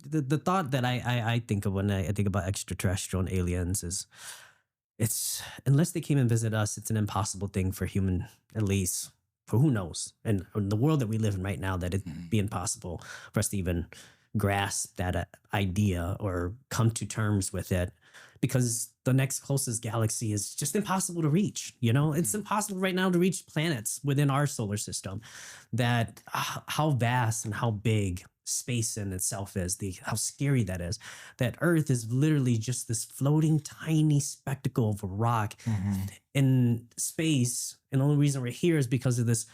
the thought that I think of when I think about extraterrestrial and aliens is it's unless they came and visit us, it's an impossible thing for human, at least for who knows. And in the world that we live in right now, that it'd be impossible for us to even grasp that idea or come to terms with it because the next closest galaxy is just impossible to reach. You know, it's impossible right now to reach planets within our solar system. That how vast and how big space in itself is, the how scary that is. That Earth is literally just this floating tiny spectacle of a rock in space. And the only reason we're here is because of this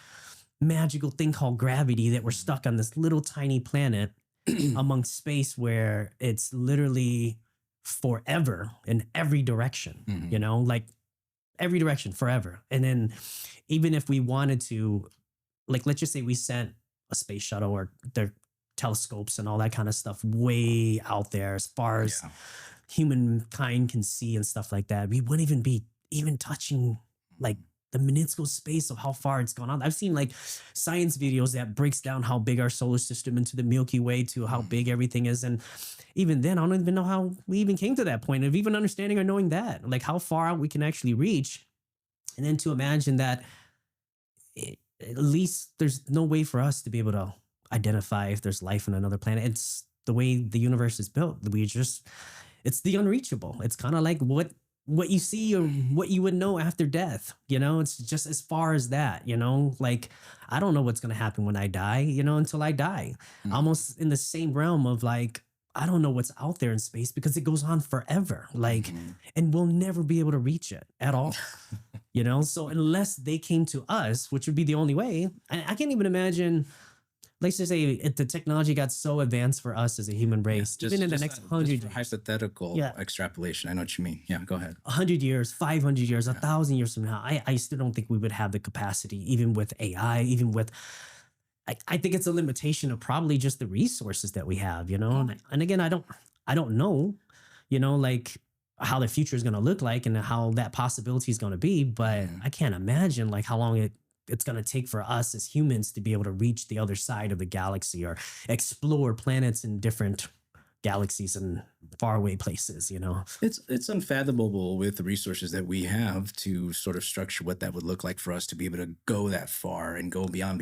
magical thing called gravity, that we're stuck on this little tiny planet among space where it's literally forever in every direction, you know, like every direction forever. And then even if we wanted to, like, let's just say we sent a space shuttle or their telescopes and all that kind of stuff way out there as far as humankind can see and stuff like that, we wouldn't even be even touching like the minuscule space of how far it's gone on. I've seen like science videos that breaks down how big our solar system into the Milky Way to how big everything is. And even then, I don't even know how we even came to that point of even understanding or knowing that, like how far out we can actually reach. And then to imagine that at least there's no way for us to be able to identify if there's life on another planet. It's the way the universe is built. It's the unreachable. It's kind of like what you see or what you would know after death, you know, it's just as far as that, you know, like, I don't know what's going to happen when I die, you know, until I die. Almost in the same realm of like, I don't know what's out there in space because it goes on forever, like, and we'll never be able to reach it at all, you know? So unless they came to us, which would be the only way, I can't even imagine. Let's just say if the technology got so advanced for us as a human race, even in the next 100 years. Hypothetical extrapolation. I know what you mean. Yeah, go ahead. 100 years, 500 years, 1,000 years from now, I still don't think we would have the capacity, even with AI, even with, I think it's a limitation of probably just the resources that we have, you know? And again, I don't know, you know, like how the future is going to look like and how that possibility is going to be, but I can't imagine like how long it's going to take for us as humans to be able to reach the other side of the galaxy or explore planets in different galaxies and faraway places, you know? It's unfathomable with the resources that we have to sort of structure what that would look like for us to be able to go that far and go beyond,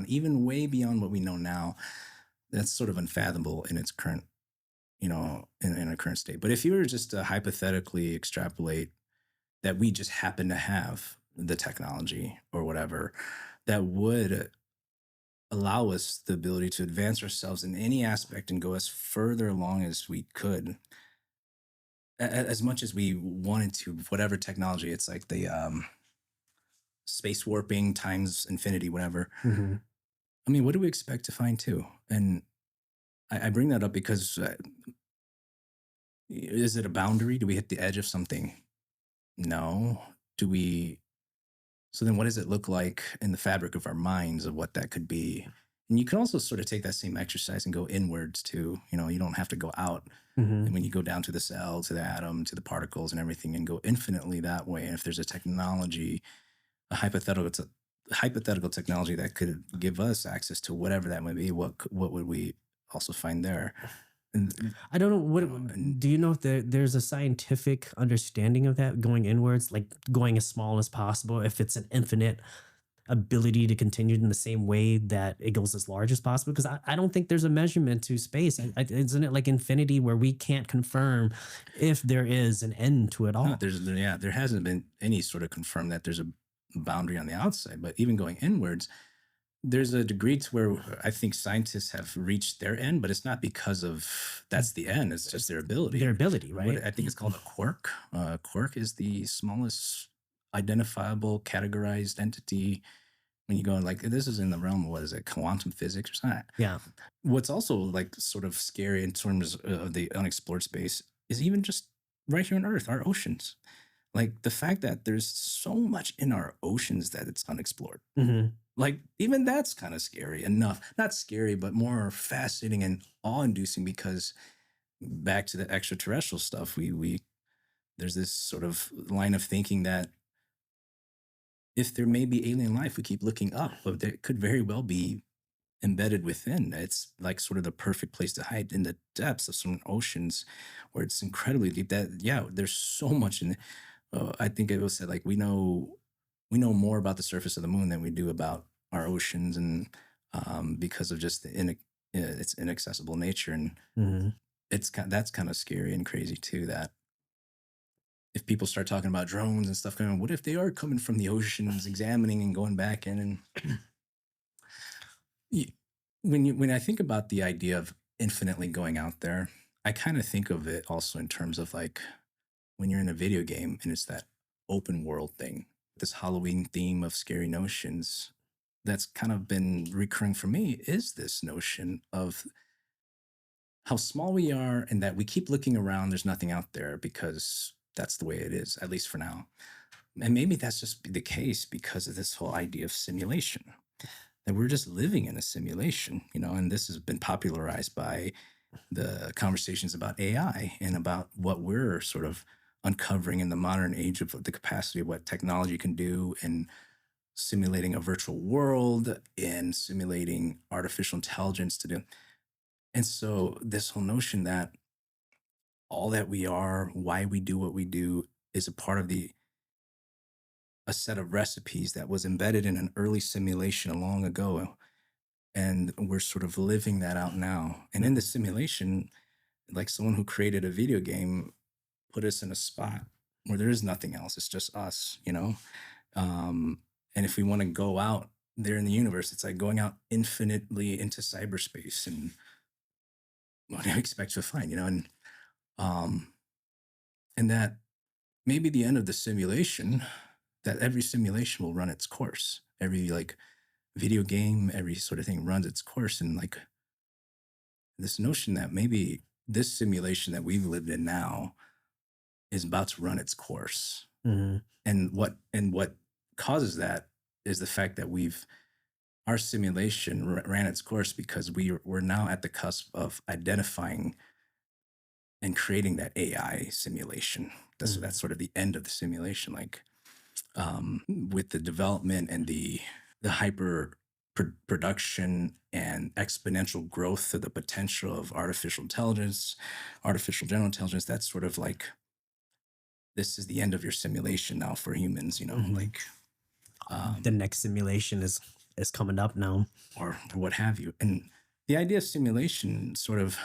even way beyond what we know now. That's sort of unfathomable in its current, you know, in our current state. But if you were just to hypothetically extrapolate that we just happen to have the technology or whatever that would allow us the ability to advance ourselves in any aspect and go as further along as we could, as much as we wanted to, whatever technology. It's like the space warping times infinity, whatever. I mean, what do we expect to find too? And I bring that up because is it a boundary? Do we hit the edge of something? No. So then what does it look like in the fabric of our minds of what that could be? And you can also sort of take that same exercise and go inwards too. You know, you don't have to go out. And when you go down to the cell, to the atom, to the particles and everything and go infinitely that way. And if there's a technology, a hypothetical technology that could give us access to whatever that might be, what would we also find there? And I don't know. Do you know if there's a scientific understanding of that going inwards, like going as small as possible? If it's an infinite ability to continue in the same way that it goes as large as possible? Because I don't think there's a measurement to space. Isn't it like infinity where we can't confirm if there is an end to it all? No, there hasn't been any sort of confirm that there's a boundary on the outside, but even going inwards, there's a degree to where I think scientists have reached their end, but it's not because of that's the end. It's just their ability. Their ability, right? I think it's called a quark. Quark is the smallest identifiable categorized entity. When you go like, this is in the realm of, what is it, quantum physics or something? Yeah. What's also like sort of scary in terms of the unexplored space is even just right here on Earth, our oceans. Like the fact that there's so much in our oceans that it's unexplored. Like even that's kind of scary enough. Not scary, but more fascinating and awe-inducing, because back to the extraterrestrial stuff, we there's this sort of line of thinking that if there may be alien life, we keep looking up, but there could very well be embedded within. It's like sort of the perfect place to hide in the depths of some oceans where it's incredibly deep. That yeah, there's so much in. I think it was said like we know more about the surface of the moon than we do about our oceans, and because of just its inaccessible nature, and Mhm. that's kind of scary and crazy too. That if people start talking about drones and stuff going, what if they are coming from the oceans, examining and going back in and Y- when I think about the idea of infinitely going out there, I kind of think of it also in terms of like when you're in a video game and it's that open world thing, this Halloween theme of scary notions that's kind of been recurring for me is this notion of how small we are and that we keep looking around, there's nothing out there because that's the way it is, at least for now. And maybe that's just the case because of this whole idea of simulation, that we're just living in a simulation, and this has been popularized by the conversations about AI and about what we're sort of uncovering in the modern age of the capacity of what technology can do in simulating a virtual world and simulating artificial intelligence to do. And so this whole notion that all that we are, why we do what we do, is a part of the a set of recipes that was embedded in an early simulation long ago, and we're sort of living that out now. And in the Mhm. simulation, like someone who created a video game put us in a spot where there is nothing else. It's just us. And if we want to go out there in the universe, it's like going out infinitely into cyberspace, and what do you expect to find? Um, and that maybe the end of the simulation, that every simulation will run its course. Every like video game, every sort of thing runs its course, and like this notion that maybe this simulation that we've lived in now is about to run its course. Mhm. And what causes that is the fact that our simulation ran its course because we're now at the cusp of identifying and creating that AI simulation. That's Mhm. sort of the end of the simulation, like with the development and the hyper production and exponential growth of the potential of artificial intelligence, artificial general intelligence. That's sort of like this is the end of your simulation now for humans, Mhm. like The um, next simulation is coming up now. or what have you. And the idea of simulation sort of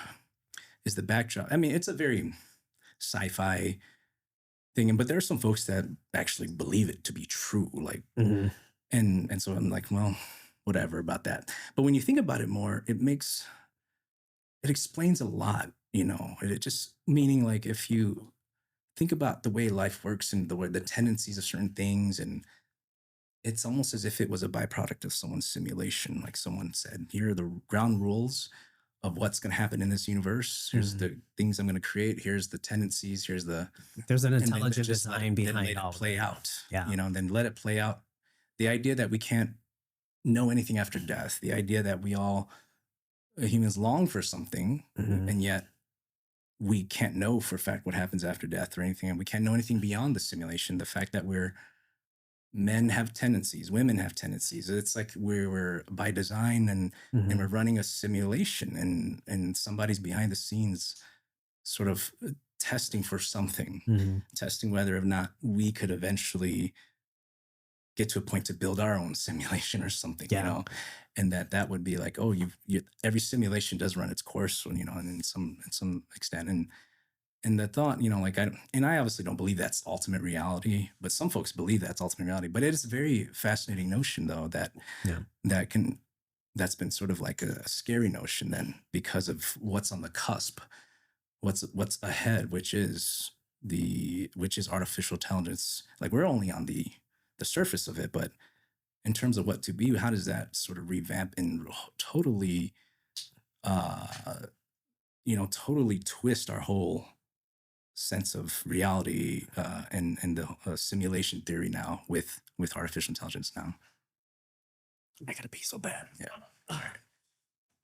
is the backdrop. I mean, it's a very sci-fi thing, but there are some folks that actually believe it to be true. Like, Mhm. and so I'm like, well, whatever about that. But when you think about it more, it explains a lot. It just meaning like if you think about the way life works and the way the tendencies of certain things, and it's almost as if it was a byproduct of someone's simulation. Like someone said, here are the ground rules of what's going to happen in this universe. Here's Mhm. the things I'm going to create. Here's the tendencies. Here's the, There's an and then intelligent just design then behind let it all of play it. out, Yeah. and then let it play out. The idea that we can't know anything after death, the idea that we all humans long for something, Mhm. and yet we can't know for a fact what happens after death or anything. And we can't know anything beyond the simulation. The fact that men have tendencies, women have tendencies. It's like we're by design, and we're Mhm. running a simulation, and somebody's behind the scenes sort of testing for something, Mhm. testing whether or not we could eventually get to a point to build our own simulation or something, Yeah. and that would be like, oh, every simulation does run its course, and in some extent, and the thought, like I obviously don't believe that's ultimate reality, but some folks believe that's ultimate reality. But it is a very fascinating notion, though, Yeah. that can that's been sort of like a scary notion then because of what's on the cusp, what's ahead, which is artificial intelligence. Like we're only on the surface of it, but in terms of what to be, how does that sort of revamp and totally, uh, totally twist our whole sense of reality, and the simulation theory now with artificial intelligence now. I gotta pee so bad. Yeah. All right.